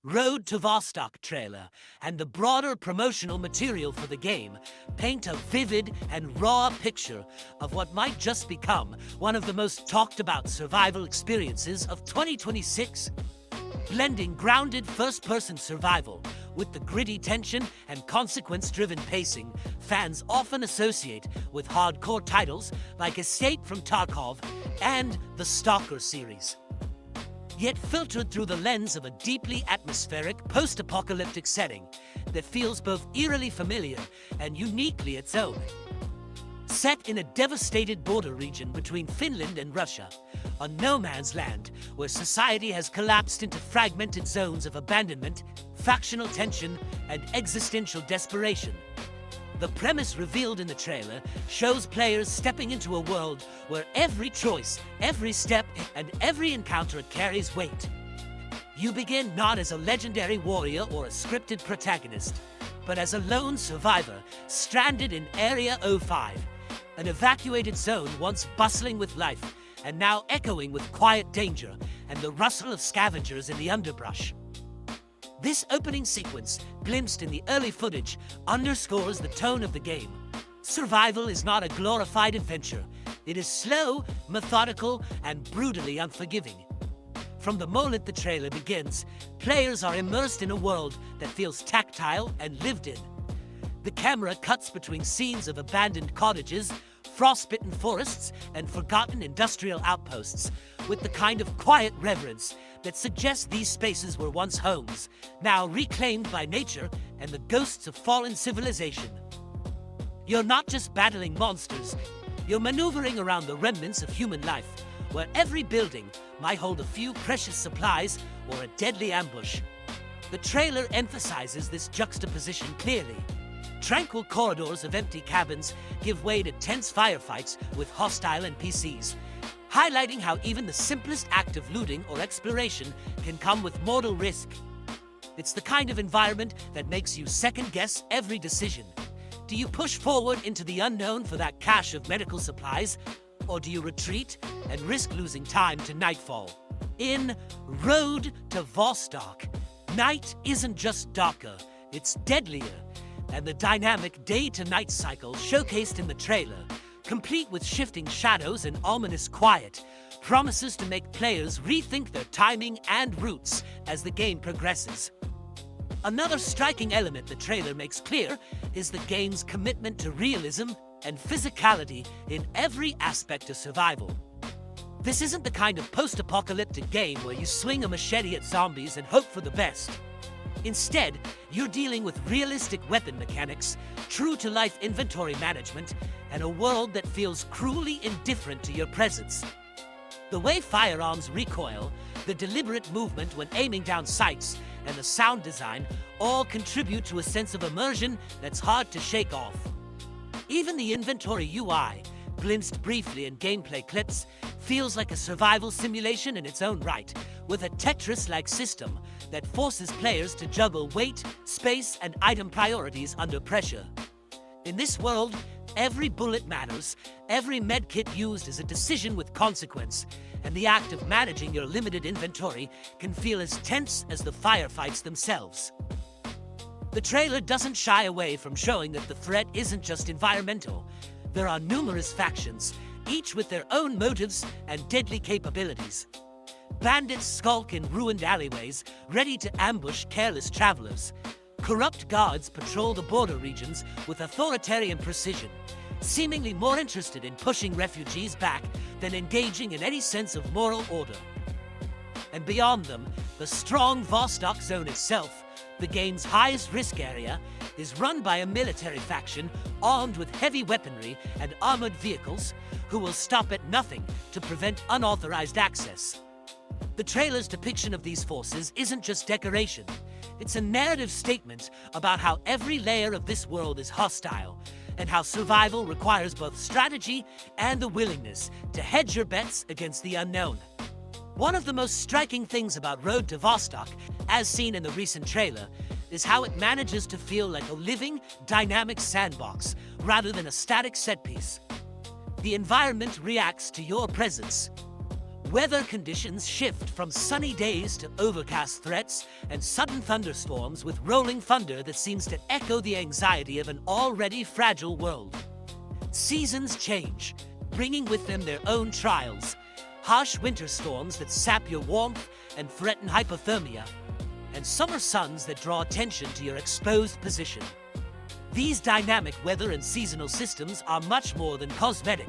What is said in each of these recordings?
Road to Vostok trailer and the broader promotional material for the game paint a vivid and raw picture of what might just become one of the most talked about survival experiences of 2026. Blending grounded first-person survival with the gritty tension and consequence-driven pacing fans often associate with hardcore titles like Escape from Tarkov and the Stalker series. Yet filtered through the lens of a deeply atmospheric post-apocalyptic setting that feels both eerily familiar and uniquely its own. Set in a devastated border region between Finland and Russia, a no-man's land where society has collapsed into fragmented zones of abandonment, factional tension, and existential desperation. The premise revealed in the trailer shows players stepping into a world where every choice, every step, and every encounter carries weight. You begin not as a legendary warrior or a scripted protagonist, but as a lone survivor stranded in Area 05, an evacuated zone once bustling with life and now echoing with quiet danger and the rustle of scavengers in the underbrush. This opening sequence, glimpsed in the early footage, underscores the tone of the game. Survival is not a glorified adventure. It is slow, methodical, and brutally unforgiving. From the moment the trailer begins, players are immersed in a world that feels tactile and lived in. The camera cuts between scenes of abandoned cottages, frostbitten forests, and forgotten industrial outposts, with the kind of quiet reverence that suggests these spaces were once homes, now reclaimed by nature and the ghosts of fallen civilization. You're not just battling monsters, you're maneuvering around the remnants of human life, where every building might hold a few precious supplies or a deadly ambush. The trailer emphasizes this juxtaposition clearly. Tranquil corridors of empty cabins give way to tense firefights with hostile NPCs, highlighting how even the simplest act of looting or exploration can come with mortal risk. It's the kind of environment that makes you second-guess every decision. Do you push forward into the unknown for that cache of medical supplies, or do you retreat and risk losing time to nightfall? In Road to Vostok, night isn't just darker, it's deadlier. And the dynamic day-to-night cycle showcased in the trailer, complete with shifting shadows and ominous quiet, promises to make players rethink their timing and routes as the game progresses. Another striking element the trailer makes clear is the game's commitment to realism and physicality in every aspect of survival. This isn't the kind of post-apocalyptic game where you swing a machete at zombies and hope for the best. Instead, you're dealing with realistic weapon mechanics, true-to-life inventory management, and a world that feels cruelly indifferent to your presence. The way firearms recoil, the deliberate movement when aiming down sights, and the sound design all contribute to a sense of immersion that's hard to shake off. Even the inventory UI, glimpsed briefly in gameplay clips, feels like a survival simulation in its own right, with a Tetris-like system that forces players to juggle weight, space, and item priorities under pressure. In this world, every bullet matters, every medkit used is a decision with consequence, and the act of managing your limited inventory can feel as tense as the firefights themselves. The trailer doesn't shy away from showing that the threat isn't just environmental. There are numerous factions, each with their own motives and deadly capabilities. Bandits skulk in ruined alleyways, ready to ambush careless travelers. Corrupt guards patrol the border regions with authoritarian precision, seemingly more interested in pushing refugees back than engaging in any sense of moral order. And beyond them, the strong Vostok zone itself, the game's highest risk area, is run by a military faction armed with heavy weaponry and armored vehicles who will stop at nothing to prevent unauthorized access. The trailer's depiction of these forces isn't just decoration. It's a narrative statement about how every layer of this world is hostile, and how survival requires both strategy and the willingness to hedge your bets against the unknown. One of the most striking things about Road to Vostok, as seen in the recent trailer, is how it manages to feel like a living, dynamic sandbox rather than a static set piece. The environment reacts to your presence. Weather conditions shift from sunny days to overcast threats and sudden thunderstorms with rolling thunder that seems to echo the anxiety of an already fragile world. Seasons change, bringing with them their own trials. Harsh winter storms that sap your warmth and threaten hypothermia, and summer suns that draw attention to your exposed position. These dynamic weather and seasonal systems are much more than cosmetic.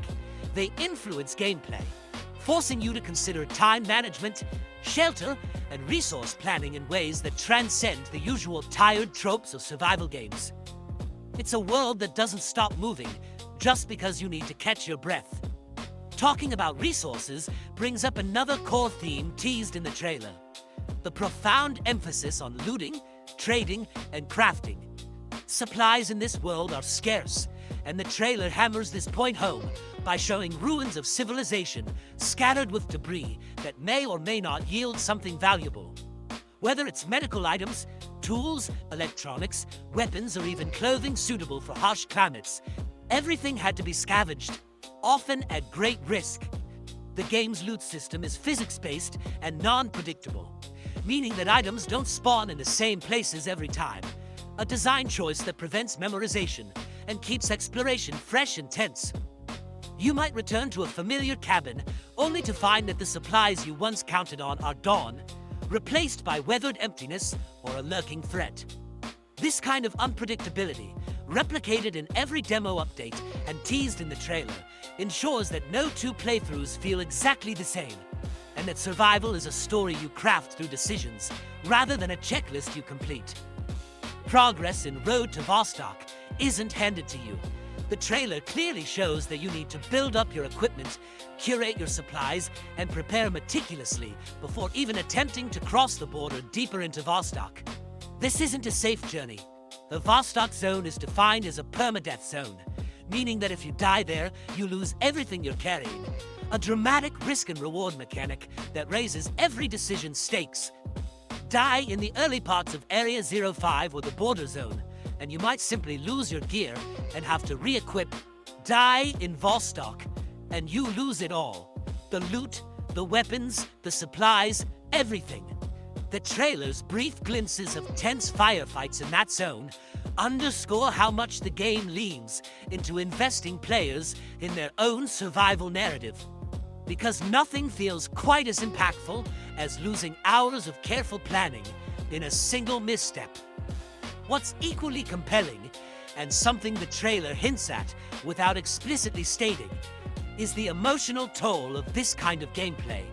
They influence gameplay, forcing you to consider time management, shelter, and resource planning in ways that transcend the usual tired tropes of survival games. It's a world that doesn't stop moving just because you need to catch your breath. Talking about resources brings up another core theme teased in the trailer: the profound emphasis on looting, trading, and crafting. Supplies in this world are scarce, and the trailer hammers this point home by showing ruins of civilization scattered with debris that may or may not yield something valuable. Whether it's medical items, tools, electronics, weapons, or even clothing suitable for harsh climates, everything had to be scavenged, often at great risk. The game's loot system is physics-based and non-predictable, meaning that items don't spawn in the same places every time. A design choice that prevents memorization and keeps exploration fresh and tense. You might return to a familiar cabin only to find that the supplies you once counted on are gone, replaced by weathered emptiness or a lurking threat. This kind of unpredictability, replicated in every demo update and teased in the trailer, ensures that no two playthroughs feel exactly the same, and that survival is a story you craft through decisions rather than a checklist you complete. Progress in Road to Vostok isn't handed to you. The trailer clearly shows that you need to build up your equipment, curate your supplies, and prepare meticulously before even attempting to cross the border deeper into Vostok. This isn't a safe journey. The Vostok zone is defined as a permadeath zone, meaning that if you die there, you lose everything you're carrying. A dramatic risk and reward mechanic that raises every decision's stakes. Die in the early parts of Area 05 or the border zone, and you might simply lose your gear and have to re-equip. Die in Vostok, and you lose it all. The loot, the weapons, the supplies, everything. The trailer's brief glimpses of tense firefights in that zone underscore how much the game leans into investing players in their own survival narrative. Because nothing feels quite as impactful as losing hours of careful planning in a single misstep. What's equally compelling, and something the trailer hints at without explicitly stating, is the emotional toll of this kind of gameplay.